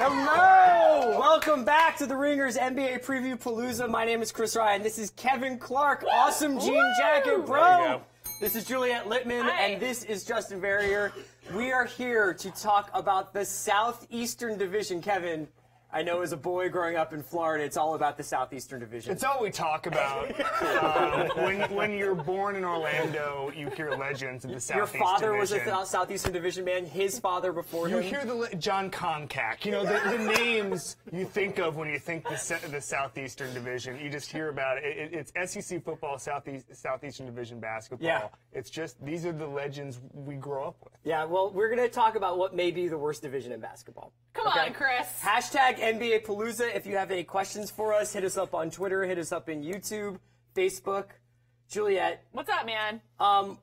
Hello! Welcome back to the Ringers NBA Previewpalooza. My name is Chris Ryan. This is Kevin Clark. Awesome jean jacket, bro. This is Juliette Littman, and this is Justin Verrier. We are here to talk about the Southeastern Division. Kevin, I know as a boy growing up in Florida, it's all about the Southeastern Division. It's all we talk about. When you're born in Orlando, you hear legends of the Southeastern Division. Your father was a Southeastern Division man, his father before him. You hear the John Concac. You know, the names you think of when you think the Southeastern Division. You just hear about it. It's SEC football, Southeastern Division basketball. Yeah. It's just, these are the legends we grow up with. Yeah, well, we're going to talk about what may be the worst division in basketball. Come on, Chris. Hashtag NBA Palooza. If you have any questions for us, hit us up on Twitter, hit us up in YouTube, Facebook. Juliette. What's up, man?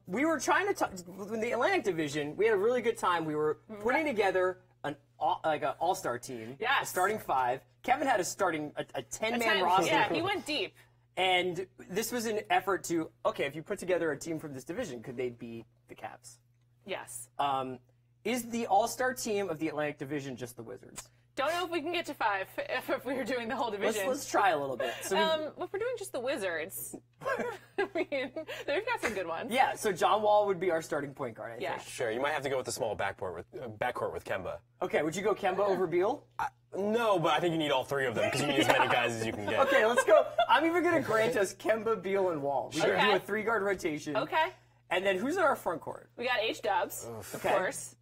We were trying to talk, in the Atlantic Division, we had a really good time. We were putting together an all-star team, a starting five. Kevin had a 10-man roster. Yeah, he went deep. And this was an effort to, okay, if you put together a team from this division, could they beat the Cavs? Yes. Is the all-star team of the Atlantic Division just the Wizards? Don't know if we can get to 5 if we were doing the whole division. Let's try a little bit. So if we're doing just the Wizards, I mean, they've got some good ones. Yeah, so John Wall would be our starting point guard, I think. Sure, you might have to go with the small backcourt with Kemba. Okay, would you go Kemba over Beal? No, but I think you need all three of them because you need as many guys as you can get. Okay, let's go. I'm even going to grant us Kemba, Beal, and Wall. We're going to do a 3-guard rotation. Okay. And then who's in our front court? We got H-Dubs, of course.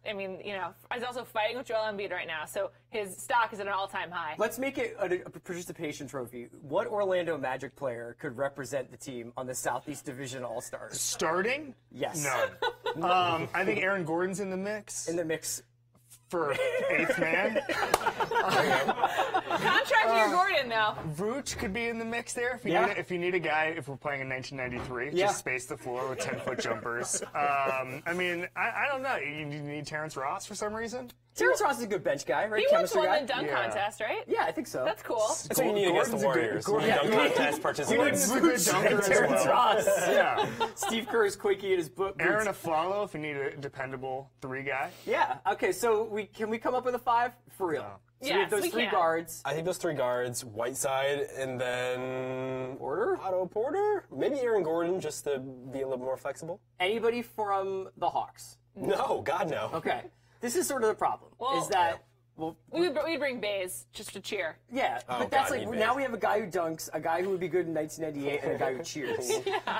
I mean, you know, he's also fighting with Joel Embiid right now, so his stock is at an all-time high. Let's make it a participation trophy. What Orlando Magic player could represent the team on the Southeast Division All-Stars? Starting? Yes. No. I think Aaron Gordon's in the mix. In the mix. For 8th man. Contract year Gordon, though. Vooch could be in the mix there if you need a guy, if we're playing in 1993, just space the floor with 10-foot jumpers. I mean, I don't know. You need Terrence Ross for some reason? Terrence Ross is a good bench guy, right? He once won the dunk contest, right? Yeah, I think so. That's cool. That's what you need against the Warriors. Dunk contest participants. Gordon's a good dunker Terrence Ross. Yeah. Steve Kerr is quickie in his boot. Aaron Aflalo if you need a dependable 3 guy. Yeah. Okay, so can we come up with a 5 for real? So we have those 3 guards. I think those 3 guards, Whiteside, and then Porter? Otto Porter? Maybe Aaron Gordon, just to be a little more flexible. Anybody from the Hawks? No, God no. Okay. This is sort of the problem, is that... Well, we'd bring Baze just to cheer. Yeah, but that's like, now we have a guy who dunks, a guy who would be good in 1998, and a guy who cheers.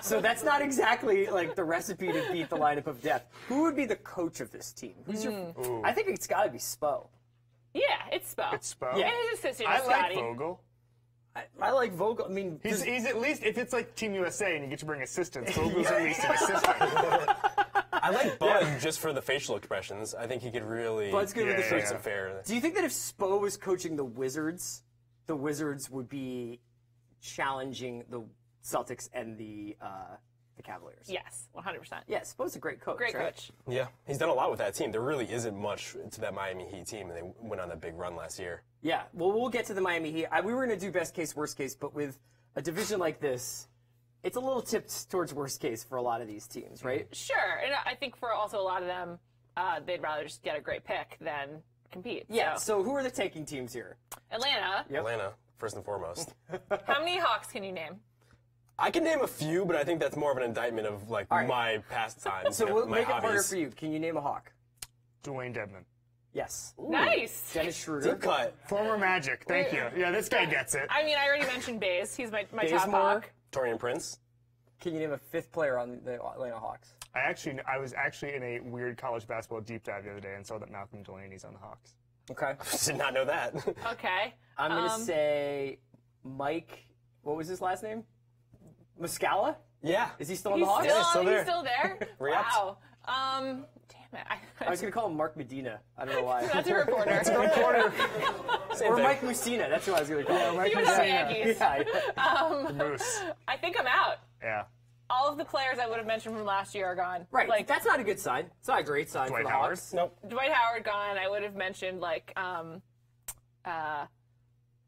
So that's not exactly like the recipe to beat the lineup of death. Who would be the coach of this team? Who's your? I think it's got to be Spo. Yeah, it's Spo. It's Spo. Yeah, his assistant I Scotty. like Vogel. I like Vogel. I mean, he's at least, if it's like Team USA and you get to bring assistants, Vogel's at least an assistant. I like Bud just for the facial expressions. I think he could really Bud's good with the create some fair. Do you think that if Spo was coaching the Wizards would be challenging the Celtics and the Cavaliers? Yes, 100%. Yeah, Spo's a great coach. Great coach. Yeah, he's done a lot with that team. There really isn't much to that Miami Heat team, and they went on that big run last year. Yeah, well, we'll get to the Miami Heat. We were going to do best case, worst case, but with a division like this, it's a little tipped towards worst case for a lot of these teams, right? Sure, and I think for also a lot of them, they'd rather just get a great pick than compete. Yeah, so who are the taking teams here? Atlanta. Yep. Atlanta, first and foremost. How many Hawks can you name? I can name a few, but I think that's more of an indictment of like my past times. So we'll my make hobbies. it harder for you. Can you name a Hawk? Dwayne Dedmon. Yes. Ooh. Nice. Dennis Schroeder. Deep cut. Former Magic. Thank you. Yeah, this guy gets it. I mean, I already mentioned Baze. He's my top Bazemore. Hawk. Torian Prince. Can you name a 5th player on the Atlanta Hawks? I was actually in a weird college basketball deep dive the other day and saw that Malcolm Delaney's on the Hawks. Okay. Did not know that. Okay. I'm going to say Mike, what was his last name? Muscala? Yeah. Is he still on the Hawks? He's still there. He's still there? Wow. Damn it. I was going to call him Mark Medina. I don't know why. That's a reporter. That's a reporter. Or Mike Musina. That's who I was going to call him. He was on the Yankees. The Moose. I think I'm out. Yeah. All of the players I would have mentioned from last year are gone. Right. Like, that's not a good sign. It's not a great sign for the Hawks. Nope. Dwight Howard gone. I would have mentioned, like,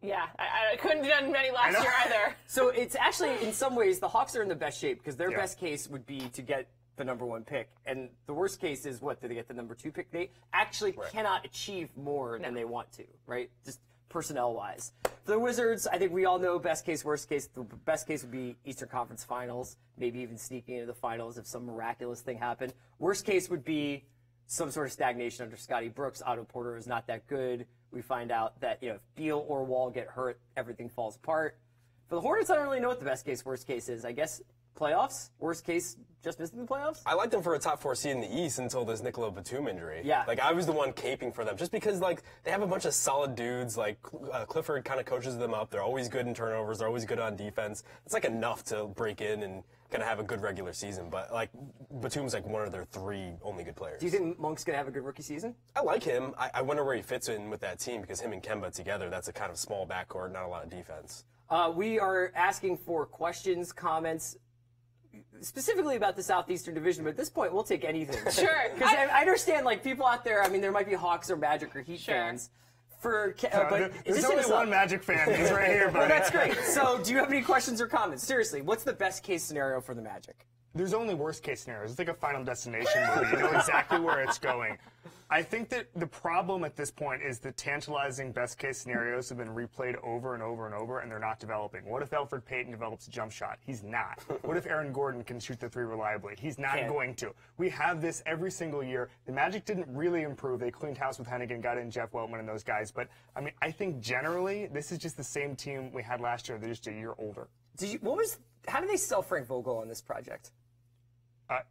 yeah, I couldn't have done many last year either. So it's actually, in some ways, the Hawks are in the best shape because their best case would be to get the #1 pick. And the worst case is what? Do they get the #2 pick? They actually cannot achieve more than they want to, right? Just personnel-wise. For the Wizards, I think we all know best case, worst case. The best case would be Eastern Conference Finals, maybe even sneaking into the finals if some miraculous thing happened. Worst case would be some sort of stagnation under Scotty Brooks. Otto Porter is not that good. We find out that if Beal or Wall get hurt, everything falls apart. For the Hornets, I don't really know what the best case, worst case is. I guess playoffs. Worst case, just missing the playoffs. I liked them for a top 4 seed in the East until this Nikola Batum injury. Yeah. Like, I was the one caping for them just because, like, they have a bunch of solid dudes. Like, Clifford kind of coaches them up. They're always good in turnovers. They're always good on defense. It's, like, enough to break in and kind of have a good regular season. But, like, Batum's, like, one of their 3 only good players. Do you think Monk's going to have a good rookie season? I like him. I wonder where he fits in with that team because him and Kemba together, that's a kind of small backcourt, not a lot of defense. We are asking for questions, comments, specifically about the Southeastern Division, but at this point, we'll take anything. Sure. Because I understand, like, people out there, I mean, there might be Hawks or Magic or Heat fans. But there's only one Magic fan. He's right here, buddy. Well, that's great. So, do you have any questions or comments? Seriously, what's the best case scenario for the Magic? There's only worst case scenarios. It's like a Final Destination movie. You know exactly where it's going. I think that the problem at this point is the tantalizing best case scenarios have been replayed over and over and over, and they're not developing. What if Elfrid Payton develops a jump shot? He's not. What if Aaron Gordon can shoot the 3 reliably? He's not going to. We have this every single year. The Magic didn't really improve. They cleaned house with Hennigan, got in Jeff Weltman and those guys. But, I mean, I think generally this is just the same team we had last year. They're just a year older. How did they sell Frank Vogel on this project?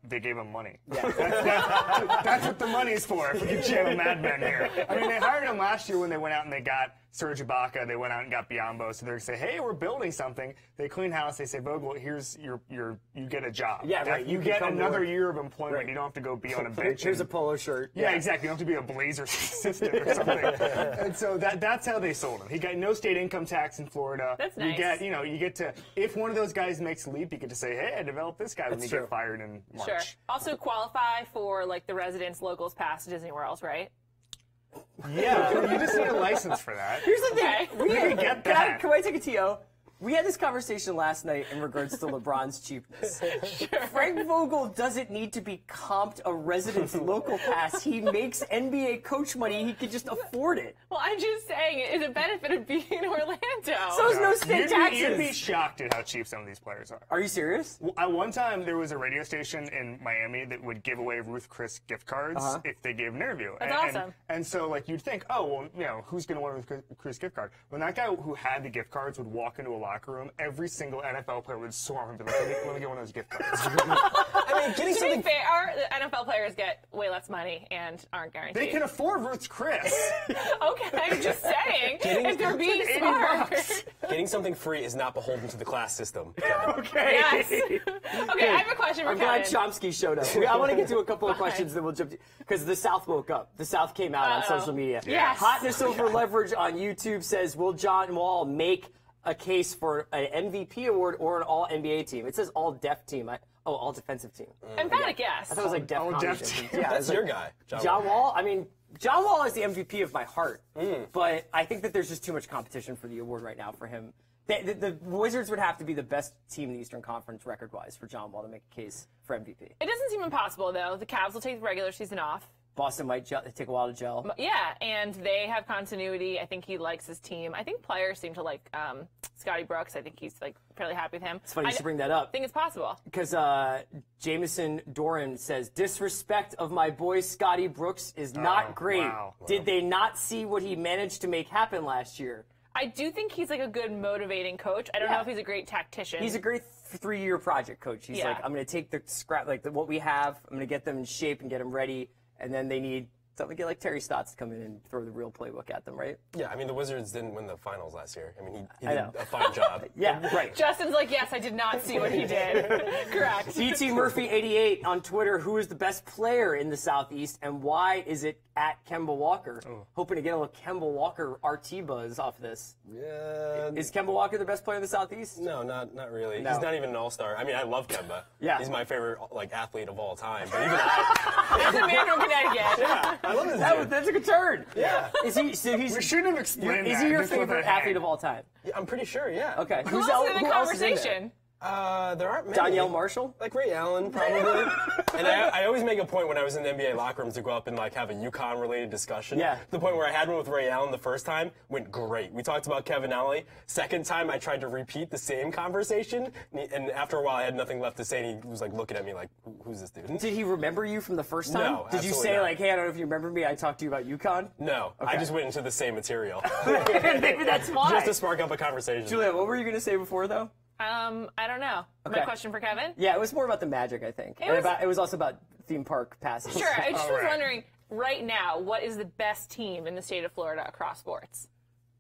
They gave him money. Yeah. That's what the money's for, if we can channel Mad Men here. I mean, they hired him last year when they went out and they got Serge Ibaka. They went out and got Biyombo. So they're going to say, hey, we're building something. They clean house. They say, Vogel, here's you get a job. Yeah, right. You get another year of employment. Right. You don't have to go be on a bench. Here's a polo shirt. Yeah, exactly. You don't have to be a Blazers assistant or something. And so that's how they sold him. He got no state income tax in Florida. That's nice. You get to, if one of those guys makes a leap, you get to say, hey, I developed this guy when you get fired in March. Sure. Also qualify for, like, the residence locals pass to Disney World, right? Yeah, you just need a license for that. Here's the thing. Okay. We can get that. Can I take a TO? We had this conversation last night in regards to LeBron's cheapness. Sure. Frank Vogel doesn't need to be comped a residence local pass. He makes NBA coach money. He could just afford it. Well, I'm just saying it's a benefit of being in Orlando. So is no state taxes. You'd be shocked at how cheap some of these players are. Are you serious? Well, at one time, there was a radio station in Miami that would give away Ruth Chris gift cards if they gave an interview. That's awesome. And so, like, you'd think, oh, well, who's going to want a Ruth Chris gift card? When that guy who had the gift cards would walk into a locker room, every single NFL player would swarm him and be like, let me get one of those gift cards. I mean, getting To something... be fair, the NFL players get way less money and aren't guaranteed. They can afford Ruth Chris. Okay, I'm just saying. If they're being smart. Getting something free is not beholden to the class system, Kevin. Okay. Yes. Okay, I have a question for I'm Kevin. glad Chomsky showed up. I want to get to a couple of questions that we'll jump to. Because the South woke up. The South came out on social media. Yes. Hotness Over Leverage on YouTube says, will John Wall make a case for an MVP award or an all-NBA team? It says all-def team. All defensive team. Emphatic yes. I thought it was like def team. Yeah, That's your guy, John Wall. I mean, John Wall is the MVP of my heart. But I think that there's just too much competition for the award right now for him. The Wizards would have to be the best team in the Eastern Conference record-wise for John Wall to make a case for MVP. It doesn't seem impossible, though. The Cavs will take the regular season off. Boston might take a while to gel. Yeah, and they have continuity. I think he likes his team. I think players seem to like Scotty Brooks. I think he's like fairly happy with him. It's funny you should bring that up. I think it's possible. Because Jameson Doran says, disrespect of my boy Scotty Brooks is not great. Wow. Did they not see what he managed to make happen last year? I do think he's like a good motivating coach. I don't know if he's a great tactician. He's a great 3-year project coach. He's like, I'm going to take the scrap, like what we have, I'm going to get them in shape and get them ready. And then they need something like Terry Stotts to come in and throw the real playbook at them, right? Yeah, I mean, the Wizards didn't win the finals last year. I mean, he I did know. a fine job. Yeah, right. Justin's like, yes, I did not see what he did. Correct. DT Murphy 88 on Twitter, who is the best player in the Southeast and why is it at Kemba Walker? Hoping to get a little Kemba Walker RT buzz off this. Yeah. Is Kemba Walker the best player in the Southeast? No, not really. No. He's not even an all-star. I mean, I love Kemba. Yeah. He's my favorite athlete of all time. But even I, There's a man from Connecticut. yeah, I love this dude. That's a good turn. Yeah. Is he? So he's. We shouldn't have explained Is that. he your Just let favorite that hang. athlete of all time? Yeah, I'm pretty sure, yeah. Okay. Who else is in the who else is in there? conversation? There aren't many. Danielle Marshall? Like Ray Allen, probably. And I always make a point when I was in the NBA locker rooms to go up and like have a UConn-related discussion. Yeah. To the point where I had one with Ray Allen the first time, went great. We talked about Kevin Ollie. Second time, I tried to repeat the same conversation, and after a while, I had nothing left to say, and he was like looking at me like, "Who's this dude?" Did he remember you from the first time? No, Did you absolutely say, not. like, hey, I don't know if you remember me, I talked to you about UConn? No, I just went into the same material. Maybe that's why. Just to spark up a conversation. Julia, what were you going to say before, though? I don't know. Okay. My question for Kevin? Yeah, it was more about the Magic, I think. It was also about theme park passes. Sure. I just was wondering, right now, what is the best team in the state of Florida across sports?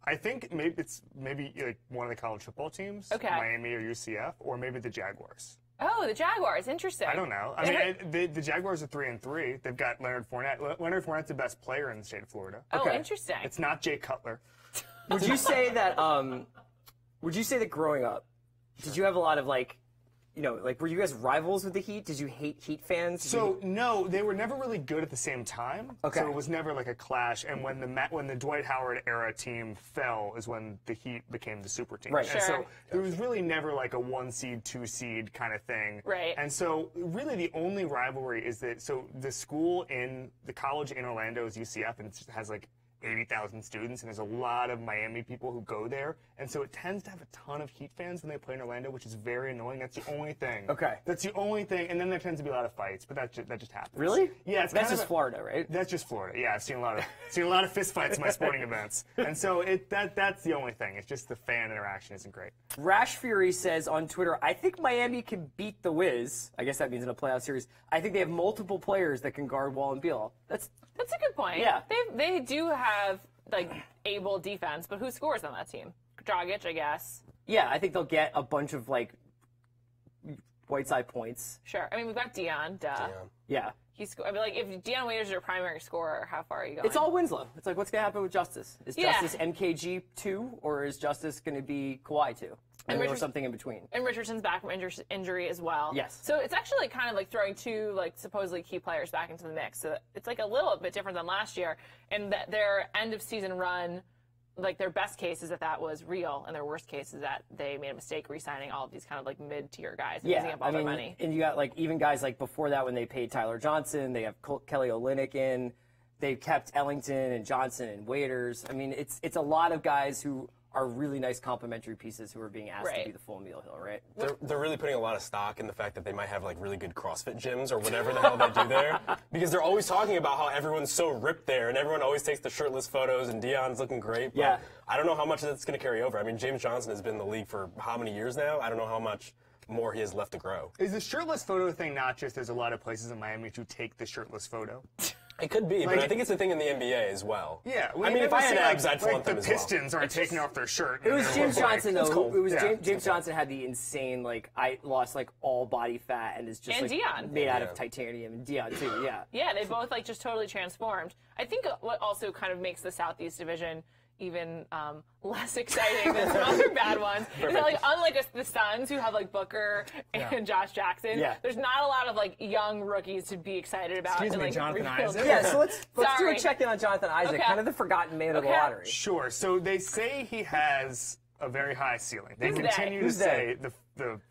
I think it's maybe like one of the college football teams, Okay. Miami or UCF, or maybe the Jaguars. Oh, the Jaguars. Interesting. I don't know. I mean, the Jaguars are 3-3. They've got Leonard Fournette. Leonard Fournette's the best player in the state of Florida. Oh, Okay. interesting. It's not Jay Cutler. Would you say that growing up, did you have a lot of, like, were you guys rivals with the Heat? Did you hate Heat fans? So no, they were never really good at the same time. Okay. So it was never like a clash. And when the Dwight Howard era team fell, is when the Heat became the super team. Right. And Sure. so there was really never like a 1 seed, 2 seed kind of thing. Right. And so really the only rivalry is that the school in the college in Orlando is UCF, and it has like 80,000 students, and there's a lot of Miami people who go there, and so it tends to have a ton of Heat fans when they play in Orlando, which is very annoying. That's the only thing. Okay. That's the only thing, and then there tends to be a lot of fights, but that just happens. Really? Yeah, it's That's kind just of Florida, right? That's just Florida. Yeah, I've seen a lot of fist fights in my sporting events, and so that's the only thing. It's just the fan interaction isn't great. Rash Fury says on Twitter, I think Miami can beat the Wiz. I guess that means in a playoff series. I think they have multiple players that can guard Wall and Beal. That's a good point. Yeah. They do have, like, able defense, but who scores on that team? Dragic, I guess. Yeah, I think they'll get a bunch of, like, Whiteside points. Sure. I mean, we've got Dion. Duh. Yeah. I mean, like, if Dion Waiters is your primary scorer, how far are you going? It's all Winslow. It's like, what's going to happen with Justice? Is Yeah. Justice MKG 2, or is Justice going to be Kawhi 2? Or something in between? And Richardson's back from injury as well. Yes. So it's actually like, kind of like throwing two, like, supposedly key players back into the mix. So it's like a little bit different than last year. And that their end of season run, like, their best case is that was real, and their worst case is that they made a mistake re-signing all of these kind of like mid-tier guys and using up all their money. And you got, like, even guys like before that when they paid Tyler Johnson, they have Kelly Olynyk in. They kept Ellington and Johnson and Waiters. I mean, it's a lot of guys who are really nice complementary pieces who are being asked to be the full meal hill, right? They're really putting a lot of stock in the fact that they might have like really good CrossFit gyms or whatever the hell they do there, because they're always talking about how everyone's so ripped there and everyone always takes the shirtless photos and Dion's looking great. But Yeah. I don't know how much of that's going to carry over. I mean, James Johnson has been in the league for how many years now? I don't know how much more he has left to grow. Is the shirtless photo thing not just there's a lot of places in Miami to take the shirtless photo? It could be, but I think it's a thing in the NBA as well. Yeah, I mean, if I had abs, I'd flaunt them the as well. Pistons aren't taking off their shirt. It was James Johnson, though. cool. It was Yeah. James Johnson had the insane, like, I lost, like, all body fat and is just, And like, Dion. made out Yeah. of titanium. And Dion, too, yeah. Yeah, they both like just totally transformed. I think what also kind of makes the Southeast Division even less exciting than some other bad ones is that, like, unlike the Suns, who have like Booker and Josh Jackson, there's not a lot of like young rookies to be excited about. Excuse me, like, Jonathan rebuild. Isaac? Yeah, so let's do a Sorry. check-in on Jonathan Isaac, Okay. kind of the forgotten man of the Okay. lottery. Sure. So they say he has a very high ceiling. They Who's continue they? to say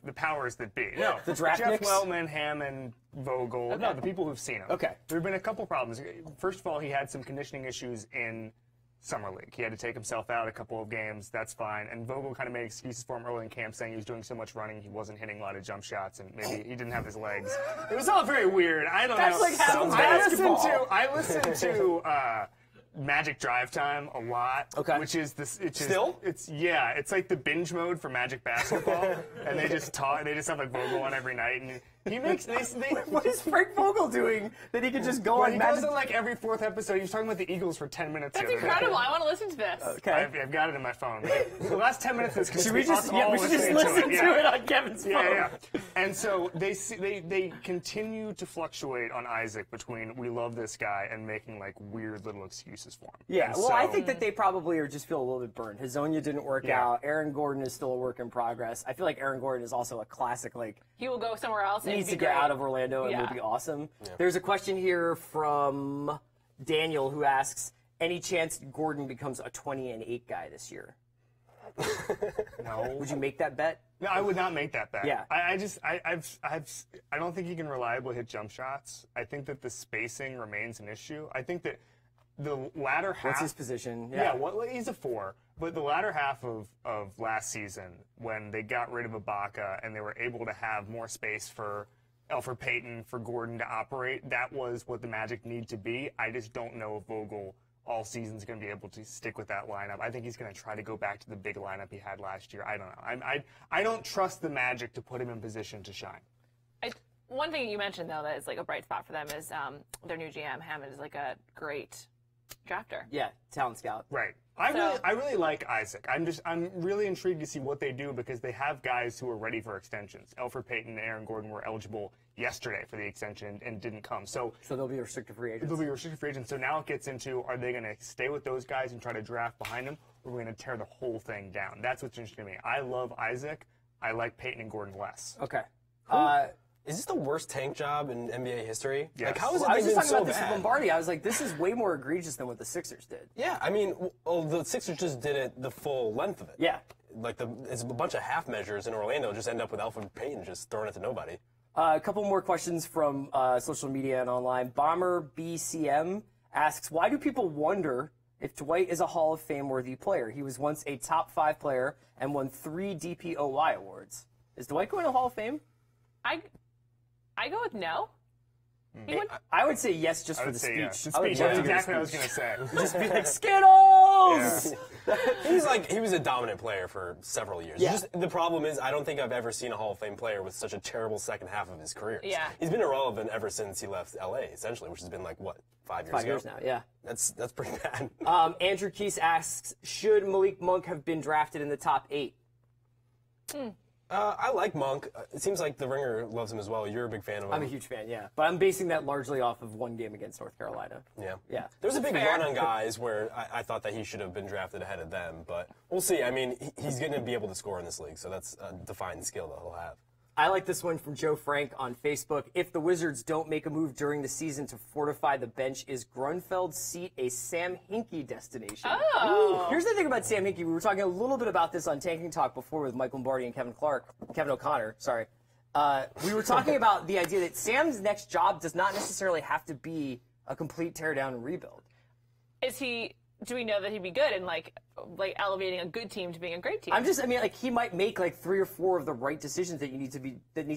the powers that be. No, The draft Jeff picks? Wellman, Hammond, Vogel. No, the people who've seen him. Okay. There have been a couple problems. First of all, he had some conditioning issues in Summer League. He had to take himself out a couple of games. That's fine. And Vogel kind of made excuses for him early in camp, saying he was doing so much running, he wasn't hitting a lot of jump shots, and maybe he didn't have his legs. It was all very weird. I don't That's know. like half of basketball. I listened to Magic Drive Time a lot. Okay. Which is this. Still? It's like the binge mode for Magic basketball, and they just talk. They just have like Vogel on every night, and he makes. What is Frank Vogel doing that he can just go on He Magic? goes in like every fourth episode. He was talking about the Eagles for 10 minutes. That's the other day. incredible. I want to listen to this. Okay. I've got it in my phone. The last 10 minutes is Should we just, all we should just listening listen to Yeah. it on Kevin's phone? Yeah. And so they continue to fluctuate on Isaac between we love this guy and making like weird little excuses for him. Yeah, And well, so, I think that they probably just feel a little bit burned. Hazonia didn't work Yeah. out. Aaron Gordon is still a work in progress. I feel like Aaron Gordon is also a classic, like, He will go somewhere else and needs be to get great. out of Orlando and Yeah. will be awesome. There's a question here from Daniel who asks, any chance Gordon becomes a 20-8 guy this year? no. Would you make that bet? No, I would not make that bet. Yeah. I don't think he can reliably hit jump shots. I think that the spacing remains an issue. I think that the latter half. What's his position? Yeah, he's a 4. But the latter half of last season, when they got rid of Ibaka and they were able to have more space for Elfrid Payton, for Gordon to operate, that was what the Magic need to be. I just don't know if Vogel all season's going to be able to stick with that lineup. I think he's going to try to go back to the big lineup he had last year. I don't know. I don't trust the Magic to put him in position to shine. One thing you mentioned, though, that is like a bright spot for them is their new GM, Hammond, is like a great drafter. Yeah, talent scout. Right. I really like Isaac. I'm really intrigued to see what they do because they have guys who are ready for extensions. Elfrid Payton and Aaron Gordon were eligible yesterday for the extension and didn't come. So they'll be restricted free agents. They'll be restricted free agents. So now it gets into, are they going to stay with those guys and try to draft behind them, or are we going to tear the whole thing down? That's what's interesting to me. I love Isaac. I like Payton and Gordon less. Okay. Is this the worst tank job in NBA history? Yes. Like, how is it I was just talking so about this bad? with Lombardi. I was like, this is way more egregious than what the Sixers did. Yeah, I mean, well, the Sixers just did it the full length of it. Yeah. Like, it's a bunch of half measures in Orlando just end up with Elfrid Payton just throwing it to nobody. A couple more questions from social media and online. Bomber BCM asks, why do people wonder if Dwight is a Hall of Fame worthy player? He was once a top 5 player and won 3 DPOY awards. Is Dwight going to Hall of Fame? I go with no. I would say yes just I for would the say speech. yes. I would That's love to hear the exactly what I was speech. going to say. Just be like, Skittles! He was a dominant player for several years. Yeah. Just, the problem is, I don't think I've ever seen a Hall of Fame player with such a terrible second half of his career. Yeah. He's been irrelevant ever since he left LA, essentially, which has been like, what, 5 years 5 ago? years now, yeah. That's pretty bad. Andrew Keese asks, should Malik Monk have been drafted in the top 8? I like Monk. It seems like the Ringer loves him as well. You're a big fan of him. I'm a huge fan, yeah. But I'm basing that largely off of one game against North Carolina. Yeah. Yeah. There was a big fair. run on guys where I thought that he should have been drafted ahead of them, but we'll see. I mean, he's going to be able to score in this league, so that's a defined skill that he'll have. I like this one from Joe Frank on Facebook. If the Wizards don't make a move during the season to fortify the bench, is Grunfeld's seat a Sam Hinkie destination? Oh. Here's the thing about Sam Hinkie. We were talking a little bit about this on Tanking Talk before with Mike Lombardi and Kevin O'Connor. Sorry. We were talking about the idea that Sam's next job does not necessarily have to be a complete teardown and rebuild. Do we know that he'd be good in like elevating a good team to being a great team? He might make like 3 or 4 of the right decisions that need to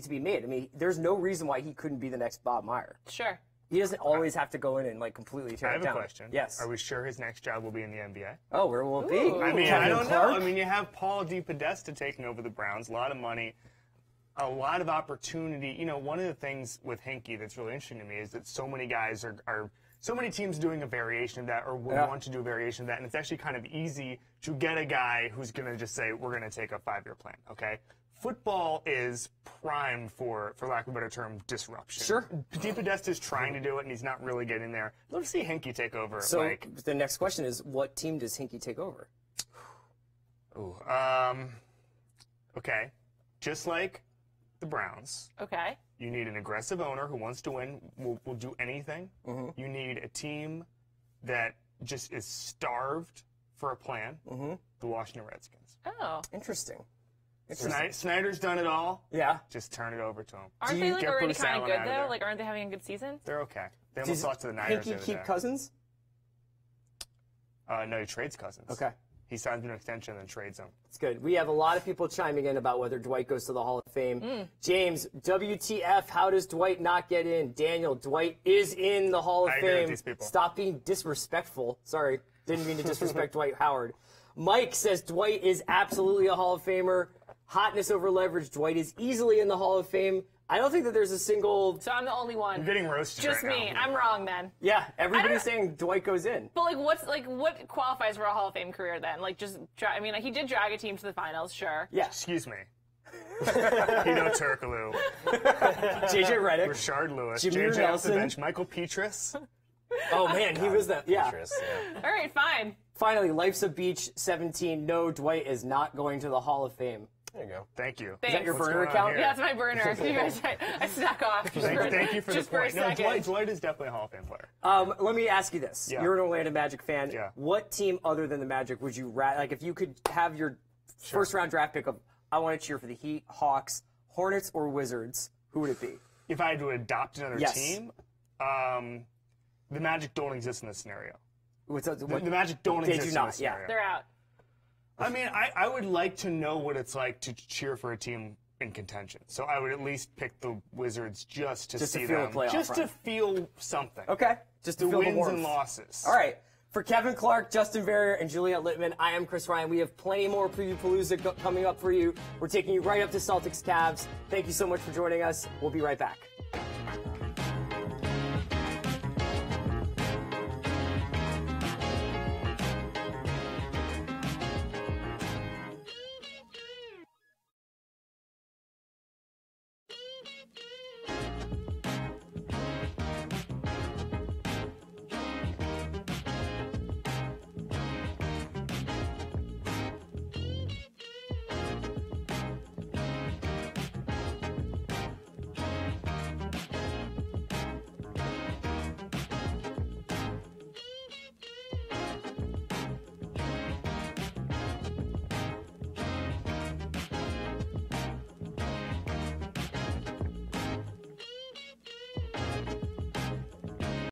be made. I mean, there's no reason why he couldn't be the next Bob Meyer. Sure. He doesn't always have to go in and like completely tear I it have down. a question. Yes. Are we sure his next job will be in the NBA? Oh, where will it be? Ooh. I mean, Kevin I don't Clark? know. I mean, you have Paul DePodesta taking over the Browns, a lot of money, a lot of opportunity. You know, one of the things with Hinkie that's really interesting to me is that so many guys are so many teams doing a variation of that or would want to do a variation of that, and it's actually kind of easy to get a guy who's going to just say, we're going to take a 5-year plan, okay? Football is primed for lack of a better term, disruption. Sure. DePodesta is trying to do it, and he's not really getting there. Let's see Hinkie take over. So the next question is, what team does Hinkie take over? Okay. Just like the Browns. Okay. You need an aggressive owner who wants to win, will do anything. You need a team that just is starved for a plan. The Washington Redskins. Oh. Interesting. Snyder's done it all. Yeah. Just turn it over to him. Aren't they like get already Bruce kind of Allen good out of though? there. Like, aren't they having a good season? They're okay. They almost Does lost to the Niners the Hinkie other keep day. Cousins? No, he trades Cousins. Okay. He signs an extension and then trades him. It's good. We have a lot of people chiming in about whether Dwight goes to the Hall of Fame. James, WTF, how does Dwight not get in? Daniel, Dwight is in the Hall of I Fame. agree with these people. Stop being disrespectful. Sorry, didn't mean to disrespect Dwight Howard. Mike says Dwight is absolutely a Hall of Famer. Hotness over leverage. Dwight is easily in the Hall of Fame. I don't think that there's a single... So I'm the only one. You're getting roasted Just right me. now. I'm wrong then. Yeah, everybody's saying Dwight goes in. But what qualifies for a Hall of Fame career then? Like he did drag a team to the finals, sure. Yeah. Excuse me. Hito Turkoglu. JJ Redick. Rashard Lewis. Jameer JJ off the Nelson. bench. Michael Petrus. Oh, man, he was the... Yeah. All right, fine. Finally, Life's a Beach 17. No, Dwight is not going to the Hall of Fame. There you go. Thank you. Thanks. Is that your What's burner going on account? here? Yeah, that's my burner. You guys, I snuck off. Thank you for just the point. For a No, second. Dwight is definitely a Hall of Fame player. Let me ask you this. Yeah. You're an Orlando Magic fan. Yeah. What team other than the Magic would you like if you could have your first round draft pick of I want to cheer for the Heat, Hawks, Hornets, or Wizards. Who would it be? If I had to adopt another Yes. team, the Magic don't exist in this scenario. The Magic don't They exist do not, in this yeah. scenario. They're out. I mean, I would like to know what it's like to cheer for a team in contention. So I would at least pick the Wizards just to see feel a them, playoff just run. to feel something. Okay. Just to The feel the wins warmth. and losses. All right. For Kevin Clark, Justin Verrier, and Juliette Littman, I am Chris Ryan. We have plenty more Previewpalooza coming up for you. We're taking you right up to Celtics Cavs. Thank you so much for joining us. We'll be right back.